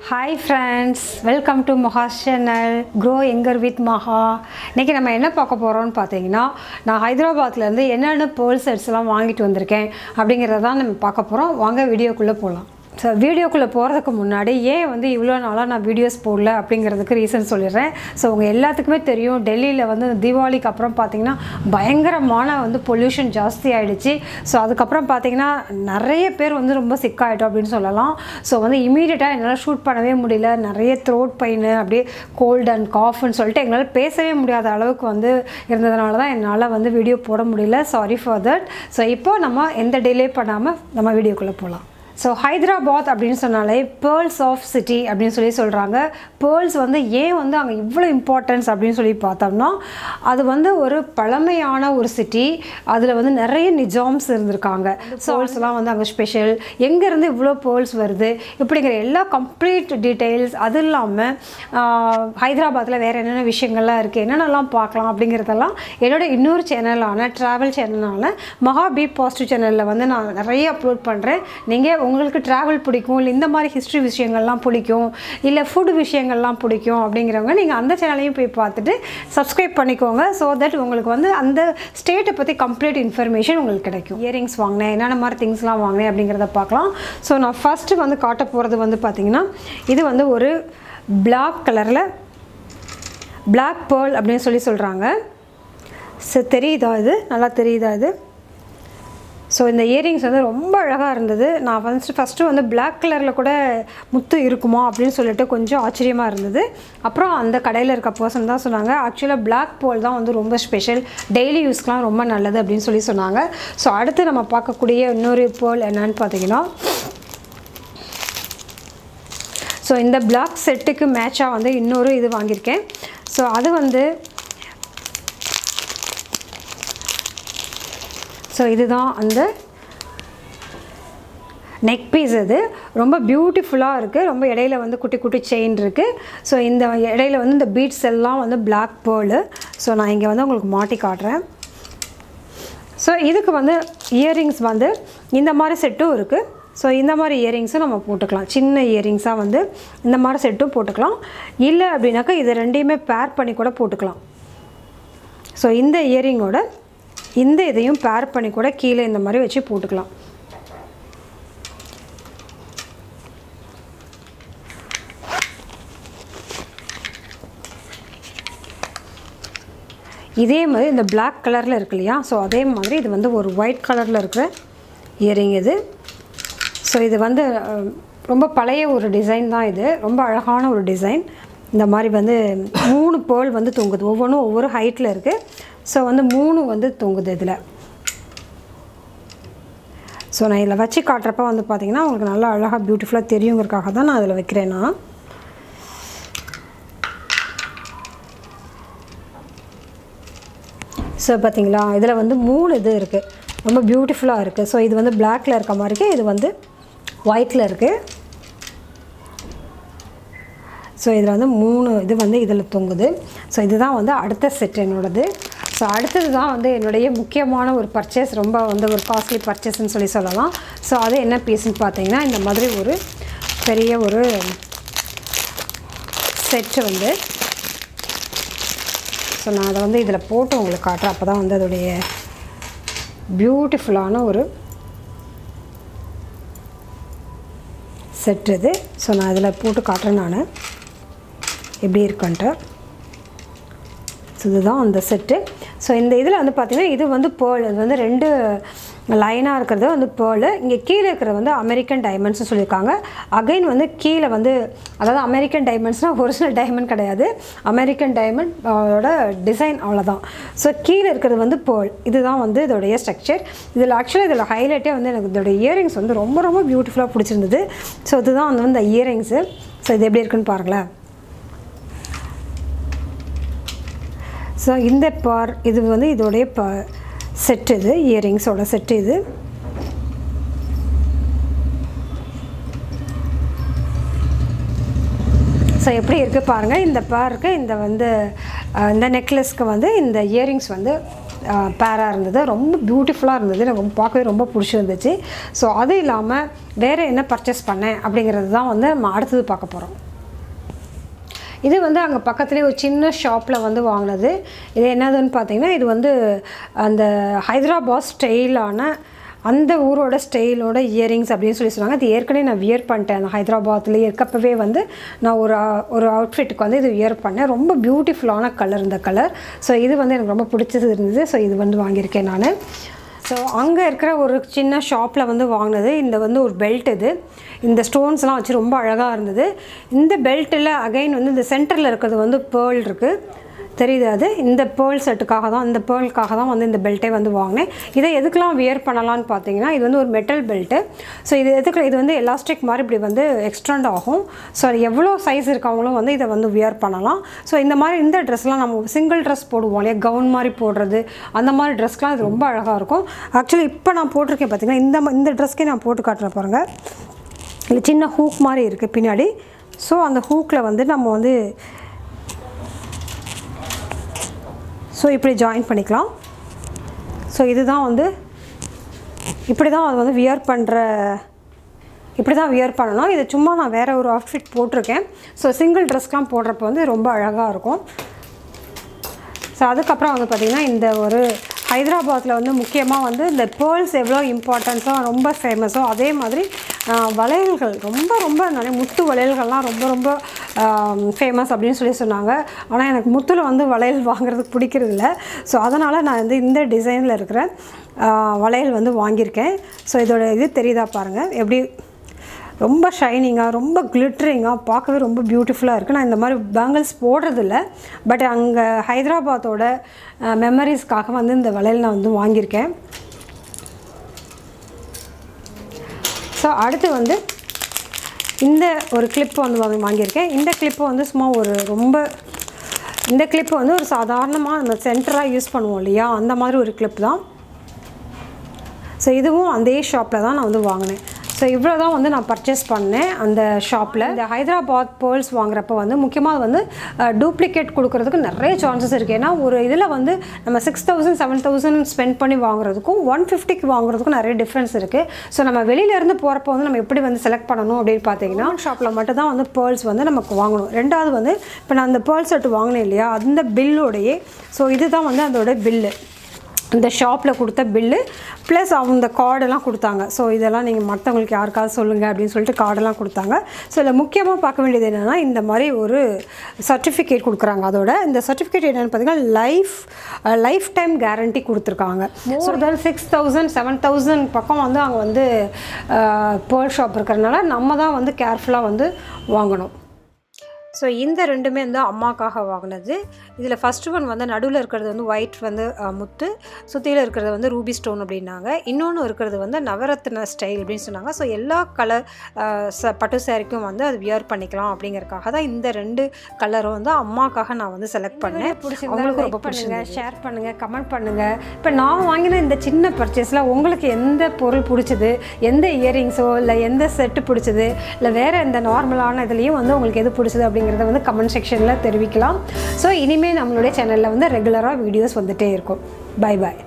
Hi friends, welcome to Maha's channel, Grow Younger with Maha. இன்னைக்கு நம்ம என்ன பார்க்க போறோம்னு பாத்தீங்கன்னா நான் ஹைதராபாத்ல இருந்து என்னென்ன pearl sets எல்லாம் வாங்கிட்டு வந்திருக்கேன் அப்படிங்கறத தான் நம்ம பார்க்க போறோம். வாங்க வீடியோக்குள்ள போலாம். So வீடியோக்குள்ள போறதுக்கு முன்னாடி ஏன் வந்து இவ்ளோ நாளா நான் வீடியோஸ் போடல அப்படிங்கிறதுக்கு ரீசன் சொல்லிறேன். சோ உங்க எல்லாத்துக்குமே தெரியும் டெல்லில வந்து தீபாவளிக்கு அப்புறம் பாத்தீங்கன்னா பயங்கரமான வந்து பொல்யூஷன் ஜாஸ்தி ஆயிடுச்சு. சோ அதுக்கு அப்புறம் பாத்தீங்கன்னா நிறைய பேர் வந்து ரொம்ப சிக் ஆயிட்டோம் அப்படினு சொல்லலாம். சோ வந்து இமிடியேட்டா என்னால ஷூட் பண்ணவே முடியல. நிறைய த்ரோட் பெயின் அப்படியே கோல்ட் அண்ட் காஃப்னு சொல்லிட்டு என்னால பேசவே முடியாத அளவுக்கு வந்து இருந்ததனால தான் என்னால வந்து வீடியோ போட முடியல. Sorry for that. சோ இப்போ நம்ம எந்த டிலே பண்ணாம நம்ம வீடியோக்குள்ள போலாம். So Hyderabad அப்படினு சொன்னாலே pearls of city அப்படினு சொல்றாங்க. pearls வந்து ஏன் வந்து அங்க இவ்ளோ இம்பார்ட்டன்ஸ் அப்படினு சொல்லி பார்த்தோம்னா அது வந்து ஒரு பழமையான ஒரு சிட்டி. அதுல வந்து நிறைய நிஜாம்ஸ் இருந்திருக்காங்க. pearls எல்லாம் வந்து அங்க ஸ்பெஷல். எங்க இருந்து இவ்ளோ pearls வருது இப்படிங்கிற எல்லா கம்ப்ளீட் டீடைல்ஸ் அது இல்லாம ஹைதராபாத்ல வேற என்னென்ன விஷயங்கள்லாம் இருக்கு என்னென்னலாம் பார்க்கலாம் அப்படிங்கறதெல்லாம் என்னோட இன்னொரு சேனலான டிராவல் சேனலான maha.growyounger சேனல்ல வந்து நான் நிறைய அப்லோட் பண்றேன். நீங்க உங்களுக்கு டிராவல் பிடிக்கும் இல்ல இந்த மாதிரி ஹிஸ்டரி விஷயங்கள்லாம் பிடிக்கும் இல்ல ஃபுட் விஷயங்கள்லாம் பிடிக்கும் அப்படிங்கறவங்க நீங்க அந்த சேனலையும் போய் பார்த்துட்டு சப்ஸ்கிரைப் பண்ணிக்கோங்க so that உங்களுக்கு வந்து அந்த ஸ்டேட் பத்தி கம்ப்ளீட் இன்ஃபர்மேஷன் உங்களுக்கு கிடைக்கும். இயரிங்ஸ் வாங்குனேன் என்னென்ன மாதிரி திங்ஸ்லாம் வாங்குனேன் அப்படிங்கறத பார்க்கலாம். சோ நான் ஃபர்ஸ்ட் வந்து காட்ட போறது வந்து பாத்தீங்கன்னா இது வந்து ஒரு Black கலர்ல Black pearl அப்படினு சொல்றாங்க. சோ தெரியுதா இது நல்லா தெரியுதா இது So இந்த இயரிங்ஸ் வந்து ரொம்ப அழகா இருந்தது. நான் ஃபர்ஸ்ட் வந்து Black கலர்ல கூட முத்து இருக்குமா அப்படினு சொல்லிட்டு கொஞ்சம் ஆச்சரியமா இருந்தது. அப்புறம் அந்த கடையில இருக்க पर्सन தான் சொன்னாங்க एक्चुअली Black pearl தான் வந்து ரொம்ப ஸ்பெஷல். டெய்லி யூஸ்க்குலாம் ரொம்ப நல்லது அப்படினு சொன்னாங்க. சோ அடுத்து நம்ம பார்க்கக்கூடிய இன்னொரு pearl என்னன்னு பாத்தீங்கன்னா சோ இந்த Black செட்டுக்கு மேட்சா வந்து இன்னொரு இது வாங்கியிருக்கேன். சோ அது வந்து So இதுதான் அந்த neck piece இது ரொம்ப பியூட்டிஃபுல்லா இருக்கு. ரொம்ப இடையில வந்து குட்டி குட்டி செயின் இருக்கு. சோ இந்த இடையில வந்து இந்த பீட்ஸ் எல்லாம் வந்து Black pearl. சோ நான் இங்க வந்து உங்களுக்கு மாட்டி காட்றேன். சோ இதுக்கு வந்து இயரிங்ஸ் வந்து இந்த மாதிரி செட்டும் இருக்கு. சோ இந்த மாதிரி இயரிங்ஸ் நம்ம போட்டுக்கலாம். சின்ன இயரிங்ஸா வந்து இந்த மாதிரி செட்டும் போட்டுக்கலாம். இல்ல அப்படினாக்க இது ரெண்டையுமே பேர் பண்ணி கூட போட்டுக்கலாம். சோ இந்த இயரிங்கோட இந்த இதையும் பேர் பண்ணி கூட கீழே இந்த மாதிரி வச்சு போட்டுக்கலாம். இதே மாதிரி இந்த Black கலர்ல இருக்கு இல்லையா சோ அதே மாதிரி இது வந்து ஒரு ஒயிட் கலர்ல இருக்கிற இயரிங் இது. சோ இது வந்து ரொம்ப பழைய ஒரு டிசைன் தான் இது. ரொம்ப அழகான ஒரு டிசைன். இந்த மாதிரி வந்து 3 pearl வந்து தொங்குது. ஒவ்வொன்றும் ஒவ்வொரு ஹைட்ல இருக்கு. சோ வந்து 3 வந்து தொங்குது இதுல. சோ நான் இத வச்சு காட்றப்ப வந்து பாத்தீங்கன்னா உங்களுக்கு நல்லா அழகா பியூட்டிஃபுல்லா தெரியும்ங்கறதுக்காக தான் நான் அதல வைக்கிறேன் நான். சோ பாத்தீங்களா இதுல வந்து 3 இது இருக்கு. ரொம்ப பியூட்டிஃபுல்லா இருக்கு. சோ இது வந்து Blackல இருக்க மாதிரி இருக்கு. இது வந்து ஒயிட்ல இருக்கு. சோ இதுல வந்து 3 இது வந்து இதல தொங்குது. சோ இதுதான் வந்து அடுத்த செட் என்னோடது. சோ அடுத்து தான் வந்து என்னோட முக்கியமான ஒரு பர்ச்சேஸ் ரொம்ப வந்து ஒரு காஸ்ட்லி பர்ச்சேஸ்னு சொல்லலாம். சோ அது என்ன பீஸ்னு பாத்தீங்கன்னா இந்த மாதிரி ஒரு பெரிய ஒரு செட் வந்து சோ நான் அத வந்து இதல போட்டு உங்களுக்கு காட்றேன். அப்பதான் வந்து அதோட பியூட்டிஃபுல்லான ஒரு செட் இது. சோ நான் இதல போட்டு காட்றேன் நானு. எப்படி இருக்குன்ட்டு இதுதான் அந்த செட். சோ இந்த இதுல வந்து பாத்தீங்கன்னா இது வந்து pearl. இது வந்து ரெண்டு லைனா இருக்குறது வந்து pearl. இங்க கீழ இருக்குறது வந்து அமெரிக்கன் டைமண்ட்ஸ் சொல்லிருக்காங்க. அகைன் வந்து கீழ வந்து அதாவது அமெரிக்கன் டைமண்ட்ஸ்னா ஒரிஜினல் டைமண்ட் கிடையாது. அமெரிக்கன் டைமண்ட் ஓட டிசைன் அவ்வளவுதான். சோ கீழ இருக்குறது வந்து pearl. இதுதான் வந்து இதோட ஸ்ட்ரக்சர். இதுல एक्चुअली இதோட ஹைலைட்டே வந்து எனக்கு இதோட இயரிங்ஸ் வந்து ரொம்ப ரொம்ப பியூட்டிஃபுல்லா பிடிச்சிருந்தது. சோ இதுதான் வந்து அந்த இயரிங்ஸ். சோ இது எப்படி இருக்குன்னு பாருங்களேன். சோ இந்த இது வந்து இதோட செட் இது இயரிங்ஸோட செட் இது. சோ எப்படி இருக்கு பாருங்க. இந்த பாருக்கு இந்த வந்து இந்த நெக்லஸ்க்கு வந்து இந்த இயரிங்ஸ் வந்து பேராக இருந்தது. ரொம்ப பியூட்டிஃபுல்லாக இருந்தது. எனக்கு பார்க்கவே ரொம்ப பிடிச்சிருந்துச்சு. ஸோ அது இல்லாமல் வேறு என்ன பர்ச்சேஸ் பண்ணேன் அப்படிங்கிறது தான் வந்து நம்ம அடுத்தது பார்க்க போகிறோம். இது வந்து அங்கே பக்கத்துலேயே ஒரு சின்ன ஷாப்பில் வந்து வாங்கினது. இது என்னதுன்னு பார்த்தீங்கன்னா, இது வந்து அந்த ஹைதராபாத் ஸ்டைலான அந்த ஊரோட ஸ்டைலோட இயரிங்ஸ் அப்படின்னு சொன்னாங்க. இது ஏற்கனவே நான் வியர் பண்ணிட்டேன். அந்த ஹைதராபாத்லேயே இருக்கப்பவே வந்து நான் ஒரு அவுட்ஃபிட்டுக்கு வந்து இது வியர் பண்ணேன். ரொம்ப பியூட்டிஃபுல்லான கலர் இந்த கலர். ஸோ இது வந்து எனக்கு ரொம்ப பிடிச்சது இருந்தது. ஸோ இது வந்து வாங்கியிருக்கேன் நான். ஸோ அங்கே இருக்கிற ஒரு சின்ன ஷாப்பில் வந்து வாங்கினது. இந்த வந்து ஒரு பெல்ட். இது இந்த ஸ்டோன்ஸ்லாம் வச்சு ரொம்ப அழகாக இருந்தது. இந்த பெல்ட்டில் அகைன் வந்து இந்த சென்டரில் இருக்கிறது வந்து பேர்ல் இருக்குது, தெரியுது. அது இந்த பேர்ல் செட்டுக்காக தான், இந்த பேர்லுக்காக தான் வந்து இந்த பெல்ட்டே வந்து வாங்கினேன். இதை எதுக்கெலாம் வியர் பண்ணலான்னு பார்த்தீங்கன்னா, இது வந்து ஒரு மெட்டல் பெல்ட்டு. ஸோ இது எதுக்கு, இது வந்து எலாஸ்டிக் மாதிரி இப்படி வந்து எக்ஸ்டெண்ட் ஆகும். ஸோ எவ்வளோ சைஸ் இருக்கவங்களும் வந்து இதை வந்து வியர் பண்ணலாம். ஸோ இந்த மாதிரி இந்த ட்ரெஸ்லாம் நம்ம சிங்கிள் ட்ரெஸ் போடுவோம் இல்லையா, கவுன் மாதிரி போடுறது, அந்த மாதிரி ட்ரெஸ்க்கெலாம் இது ரொம்ப அழகாக இருக்கும். ஆக்சுவலி இப்போ நான் போட்டிருக்கேன் பார்த்தீங்கன்னா, இந்த ட்ரெஸ்க்கே நான் போட்டு காட்டுறேன் பாருங்கள். இல்லை சின்ன ஹூக் மாதிரி இருக்குது பின்னாடி. ஸோ அந்த ஹூக்கில் வந்து நம்ம வந்து இப்படி ஜாயின் பண்ணிக்கலாம். ஸோ இதுதான் வந்து இப்படி தான் அது வந்து வியர் பண்ணணும். இது சும்மா நான் வேறு ஒரு அவுட்ஃபிட் போட்டிருக்கேன். ஸோ சிங்கிள் ட்ரெஸ்க்கெலாம் போடுறப்போ வந்து ரொம்ப அழகாக இருக்கும். ஸோ அதுக்கப்புறம் வந்து பார்த்திங்கன்னா, இந்த ஒரு ஹைதராபாத்தில் வந்து முக்கியமாக வந்து இந்த பேர்ல்ஸ் எவ்வளோ இம்பார்ட்டன்ஸோ ரொம்ப ஃபேமஸோ அதே மாதிரி வளையல்கள் ரொம்ப நிறைய முத்து வளையல்கள்லாம் ரொம்ப ஃபேமஸ் அப்படின்னு சொன்னாங்க. ஆனால் எனக்கு முத்தில் வந்து வளையல் வாங்குறதுக்கு பிடிக்கிறதில்ல. ஸோ அதனால் நான் வந்து இந்த டிசைனில் இருக்கிற வளையல் வந்து வாங்கியிருக்கேன். ஸோ இதோட இது தெரியுதா பாருங்கள், எப்படி ரொம்ப ஷைனிங்காக ரொம்ப கிளிட்டரிங்காக பார்க்கவே ரொம்ப பியூட்டிஃபுல்லாக இருக்குது. நான் இந்த மாதிரி பேங்கிள்ஸ் போடுறதில்ல, பட் அங்கே ஹைதராபாத்தோட மெமரிஸ்க்காக வந்து இந்த வளையல் நான் வந்து வாங்கியிருக்கேன். ஸோ அடுத்து வந்து இந்த ஒரு கிளிப்பு வந்து வாங்கியிருக்கேன். இந்த கிளிப்பு வந்து சும்மா இந்த கிளிப்பு வந்து ஒரு சாதாரணமாக நம்ம சென்டராக யூஸ் பண்ணுவோம் இல்லையா, அந்த மாதிரி ஒரு கிளிப் தான். ஸோ இதுவும் அதே ஷாப்பில் தான் நான் வந்து வாங்கினேன். ஸோ இவ்வளோ தான் வந்து நான் பர்ச்சேஸ் பண்ணேன் அந்த ஷாப்பில். இந்த ஹைதராபாத் பேர்ல்ஸ் வாங்குறப்போ வந்து முக்கியமாக வந்து டூப்ளிகேட் கொடுக்குறதுக்கு நிறைய சான்சஸ் இருக்குது. ஏன்னா ஒரு இதில் வந்து நம்ம 6000 7000 ஸ்பெண்ட் பண்ணி வாங்குறதுக்கும் 150க்கு வாங்குறதுக்கும் நிறைய டிஃப்ரென்ஸ் இருக்குது. ஸோ நம்ம வெளியிலேருந்து போகிறப்போ வந்து நம்ம எப்படி வந்து செலக்ட் பண்ணணும் அப்படின்னு பார்த்தீங்கன்னா, ஷாப்பில் மட்டும் தான் வந்து பேர்ல்ஸ் வந்து நமக்கு வாங்கணும். ரெண்டாவது வந்து இப்போ நான் அந்த பேர்ல் செட்டு வாங்கினேன் இல்லையா, அந்த பில்லோடையே, ஸோ இதுதான் வந்து அதோட பில்லு, இந்த ஷாப்பில் கொடுத்த பில்லு ப்ளஸ் அவங்க கார்டெல்லாம் கொடுத்தாங்க. ஸோ இதெல்லாம் நீங்கள் மற்றவங்களுக்கு யாருக்காவது சொல்லுங்கள் அப்படின்னு சொல்லிட்டு கார்டெல்லாம் கொடுத்தாங்க. ஸோ இதில் முக்கியமாக பார்க்க வேண்டியது என்னென்னா, இந்த மாதிரி ஒரு சர்டிஃபிகேட் கொடுக்குறாங்க. அதோட இந்த சர்டிஃபிகேட் என்னென்னு பார்த்தீங்கன்னா, லைஃப் டைம் கேரண்டி கொடுத்துருக்காங்க. ஸோ அதாவது 6000 7000 பக்கம் வந்து அங்கே வந்து பேர்ல் ஷாப் இருக்கிறதுனால நம்ம தான் வந்து கேர்ஃபுல்லாக வந்து வாங்கணும். ஸோ இந்த ரெண்டுமே வந்து அம்மாக்காக வாங்கினது. இதில் ஃபஸ்ட்டு ஒன் வந்து நடுவில் இருக்கிறது வந்து ஒயிட் வந்து முத்து, சுற்றியில் இருக்கிறது வந்து ரூபி ஸ்டோன் அப்படின்னாங்க. இன்னொன்று இருக்கிறது வந்து நவரத்ன ஸ்டைல் அப்படின்னு சொன்னாங்க. ஸோ எல்லா கலர் பட்டு சாரிக்கும் வந்து அது வியர் பண்ணிக்கலாம் அப்படிங்கிறதுக்காக தான் இந்த 2 கலரும் வந்து அம்மாக்காக நான் வந்து செலக்ட் பண்ணேன். உங்களுக்கு ரொம்ப பிடிச்சிருங்க, ஷேர் பண்ணுங்கள், கமெண்ட் பண்ணுங்கள். இப்போ நான் வாங்கின இந்த சின்ன பர்ச்சேஸில் உங்களுக்கு எந்த பொருள் பிடிச்சது, எந்த இயரிங்ஸோ இல்லை எந்த செட்டு பிடிச்சது, இல்லை வேறு எந்த நார்மலான இதுலேயும் வந்து உங்களுக்கு எது பிடிச்சது அப்படிங்கிறத வந்து கமெண்ட் செக்ஷனில் தெரிவிக்கலாம். ஸோ இனிமேல் நம்மளுடைய சேனலில் வந்து ரெகுலராக வீடியோஸ் வந்துகிட்டே இருக்கும். Bye bye.